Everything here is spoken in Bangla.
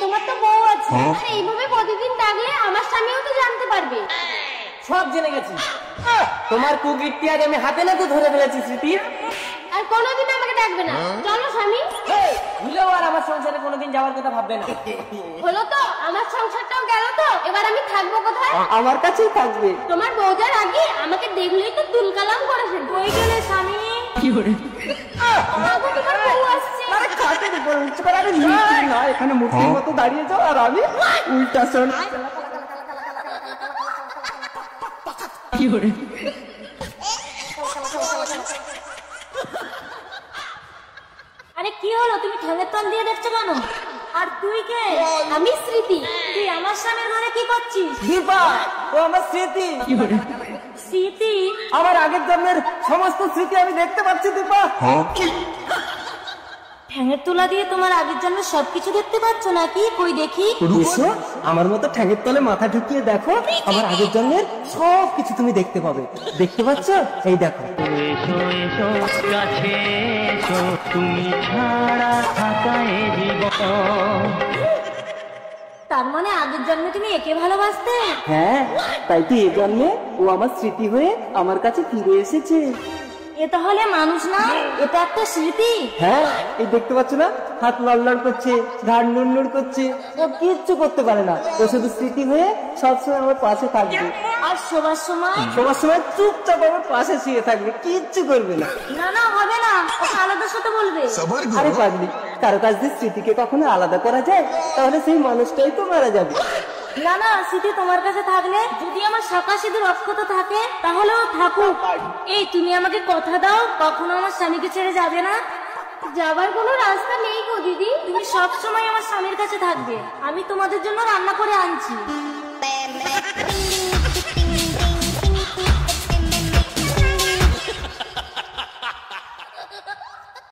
তোমার তো বউ আছে, আর এইভাবে প্রতিদিন ডাকলে আমার স্বামীও তো জানতে পারবে। সব জেনে গেছি, তোমার কুকীর্তি আজ আমি হাতে নাতে ধরে ফেলেছি স্মৃতি। আর কোনোদিন আমাকে ডাকবে না। চলো স্বামী। ভুলেও আর আমার সংসারে কোনোদিন যাওয়ার কথা ভাববে না। হলো তো, আমার সংসারটাও গেল তো, এবার আমি থাকবো কোথায়? আমার কাছেই থাকবে। তোমার বউ যার আগে আমাকে দেখলেই তো তুলকালাম করে ফেলবে। ওই গেলে স্বামী। কি করে? তোমার বউ আসছে। আরে খাটের উপর উঁচু করে, আরে নিচে না, এখানে মূর্তির মতো দাঁড়িয়ে যাও আর আমি উল্টা শোন। কি করে? আরে কি হলো, তুমি ঠ্যাঙের তল দিয়ে দেখছো কেন? আর তুই কে? আমি স্মৃতি। তুই আমার স্বামীর ঘরে কি করছিস? দীপা, ও আমার স্মৃতি। কি করে? স্মৃতি? আমার আগের জন্মের সমস্ত স্মৃতি আমি দেখতে পাচ্ছি দীপা। ঠ্যাঙের তুলা দিয়ে তোমার আগের জন্মের সবকিছু দেখতে পাচ্ছ নাকি? কই দেখি। এসো, আমার মতো ঠ্যাঙের তলে মাথা ঢুকিয়ে দেখো, আমার আগের জন্মের সব কিছু তুমি দেখতে পাবে। দেখতে পাচ্ছ? এই দেখো। এসো এসো কাছে এসো, তুমি ছাড়া থাকা এ জীবন। তার মানে আগের জন্মে তুমি একে ভালোবাসতে? হ্যাঁ, তাই তো এই জন্মে ও আমার স্মৃতি হয়ে আমার কাছে ফিরে এসেছে। এ তাহলে মানুষ না, এটা একটা স্মৃতি। হ্যাঁ, এই দেখতে পাচ্ছ না, হাত লড়লড় করছে, ঘাড় নুড় করছে, ও কিচ্ছু করতে পারে না। ও শুধু স্মৃতি হয়ে সবসময় আমার পাশে থাকবে। আর শোবার সময়? সবার সময় চুপচাপ আমার পাশে শুয়ে থাকবে, কিচ্ছু করবে না। না না, হবে না, ওকে আলাদা সাথে বলবে। আরে পাগলি, কারো কাছ দিয়ে স্মৃতিকে কখনো আলাদা করা যায়? তাহলে সেই মানুষটাই তো মারা যাবে। না না, স্মৃতি তোমার কাছে থাকলে, যদি আমার শাঁখা সিঁদুর অক্ষত থাকে তাহলেও থাকুক। এই তুমি আমাকে কথা দাও, কখনো আমার স্বামীকে ছেড়ে যাবে না? যাবার কোনো রাস্তা নেই গো দিদি। তুমি সব সময় আমার স্বামীর কাছে থাকবে। আমি তোমাদের জন্য রান্না করে আনছি।